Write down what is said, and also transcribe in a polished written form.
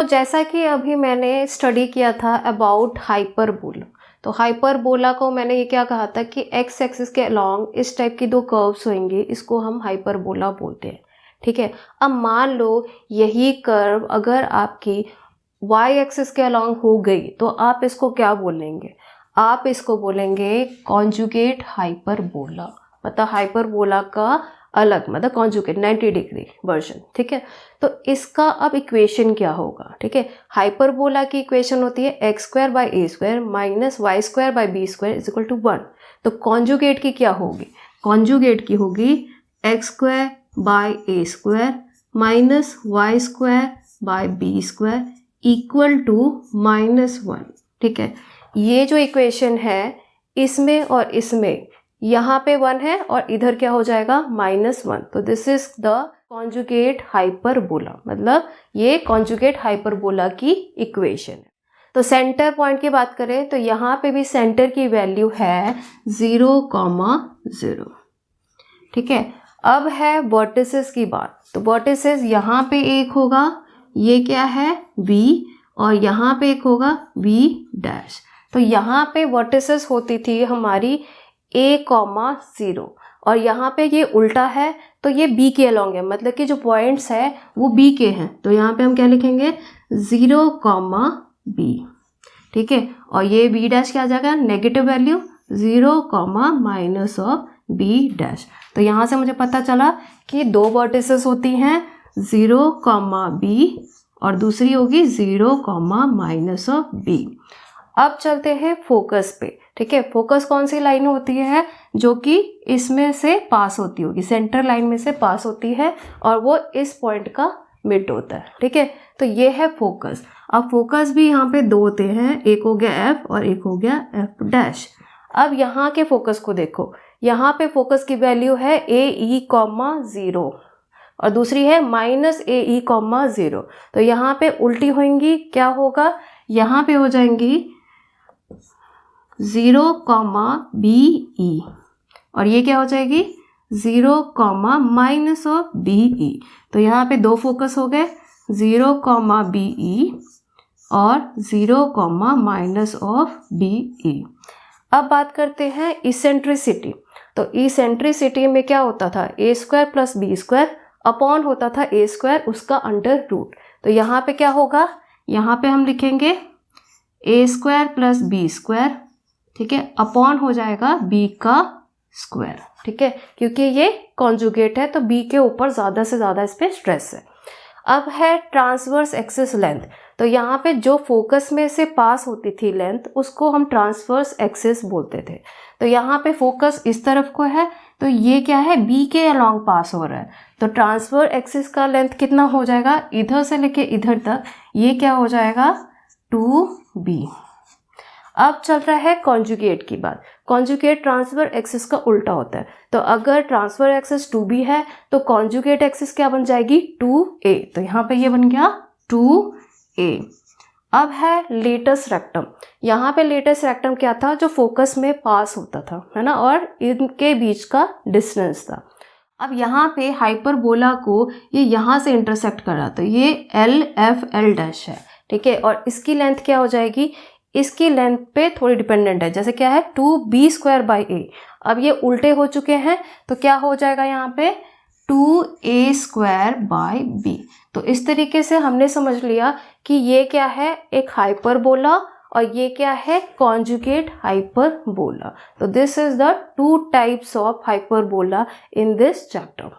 जैसा कि अभी मैंने स्टडी किया था अबाउट हाइपरबोला, तो हाइपरबोला को मैंने ये क्या कहा था कि एक्स एक्सिस के अलॉन्ग इस टाइप की दो कर्व्स होंगे, इसको हम हाइपरबोला बोलते हैं। ठीक है, अब मान लो यही कर्व अगर आपकी वाई एक्सिस के अलॉन्ग हो गई तो आप इसको क्या बोलेंगे? आप इसको बोलेंगे कॉन्जुगेट हाइपरबोला। मतलब हाइपरबोला का अलग मतलब कॉन्जुगेट 90 डिग्री वर्जन। ठीक है, तो इसका अब इक्वेशन क्या होगा? ठीक है, हाइपरबोला की इक्वेशन होती है x square by a square minus y square by b square is equal to 1। तो कॉन्जुगेट की क्या होगी? कॉन्जुगेट की होगी x square by a square minus y square by b square equal to -1। ठीक है, ये जो इक्वेशन है इसमें और इसमें यहाँ पे 1 है और इधर क्या हो जाएगा -1। तो this is the conjugate hyperbola, मतलब ये कॉन्जुगेट हाइपरबोला की इक्वेशन है। तो सेंटर पॉइंट की बात करें तो यहाँ पे भी सेंटर की वैल्यू है 0,0। ठीक है, अब है वर्टिसेस की बात। तो वर्टिसेस यहाँ पे एक होगा, ये क्या है V, और यहाँ पे एक होगा V डैश। तो यहाँ पे वर्टिसेस होती थी हमारी A,0 और यहाँ पे ये उल्टा है तो ये B के अलॉन्ग है, मतलब कि जो पॉइंट्स है वो B के हैं। तो यहाँ पे हम क्या लिखेंगे 0,B। ठीक है, और ये B डैश क्या आ जाएगा? Negative value 0, minus of B dash. तो यहाँ से मुझे पता चला कि दो वर्टिसेस होती हैं 0,B और दूसरी होगी 0, माइनस ऑफ B। अब चलते हैं फोकस पे। ठीक है, फोकस कौन सी लाइन होती है? जो कि इसमें से पास होती होगी, सेंटर लाइन में से पास होती है और वो इस पॉइंट का मिड होता है। ठीक है, तो ये है फोकस। अब फोकस भी यहाँ पे दो होते हैं, एक हो गया F और एक हो गया F डैश। अब यहाँ के फोकस को देखो, यहाँ पे फोकस की वैल्यू है AE,0 और दूसरी है -AE,0। तो यहाँ पे उल्टी होंगी, क्या होगा? यहाँ पे हो जाएंगी 0,BE और ये क्या हो जाएगी 0, माइनस ऑफ BE। तो यहाँ पे दो फोकस हो गए 0,BE और 0, माइनस ऑफ BE। अब बात करते हैं इसेंट्रिसिटी। तो इसेंट्रिसिटी में क्या होता था? A square plus b square upon होता था A स्क्वायर उसका अंडर रूट। तो यहाँ पे क्या होगा? यहाँ पे हम लिखेंगे A square plus b square, ठीक है, अपॉन हो जाएगा B का स्क्वायर। ठीक है, क्योंकि ये कॉन्जुगेट है तो B के ऊपर ज़्यादा से ज़्यादा इस पर स्ट्रेस है। अब है ट्रांसवर्स एक्सिस लेंथ। तो यहाँ पे जो फोकस में से पास होती थी लेंथ उसको हम ट्रांसवर्स एक्सिस बोलते थे। तो यहाँ पे फोकस इस तरफ को है तो ये क्या है? B के अलॉन्ग पास हो रहा है। तो ट्रांसफर एक्सिस का लेंथ कितना हो जाएगा? इधर से लेके इधर तक ये क्या हो जाएगा? 2B। अब चल रहा है कॉन्जुगेट की बात। कॉन्जुगेट ट्रांसफर एक्सिस का उल्टा होता है। तो अगर ट्रांसफर एक्सिस 2B है तो कॉन्जुगेट एक्सिस क्या बन जाएगी? 2A। तो यहाँ पे ये बन गया 2A। अब है लेटस रेक्टम। यहाँ पे लेटस रेक्टम क्या था? जो फोकस में पास होता था, है ना, और इनके बीच का डिस्टेंस था। अब यहाँ पे हाइपरबोला को ये यहाँ से इंटरसेक्ट कर रहा, तो ये LFL डैश है। ठीक है, और इसकी लेंथ क्या हो जाएगी? इसकी लेंथ पे थोड़ी डिपेंडेंट है, जैसे क्या है 2B स्क्वायर बाई A। अब ये उल्टे हो चुके हैं तो क्या हो जाएगा यहाँ पे? 2A square by B। तो इस तरीके से हमने समझ लिया कि ये क्या है? एक हाइपरबोला और ये क्या है? Conjugate hyperbola. तो this is the 2 types of hyperbola in this chapter.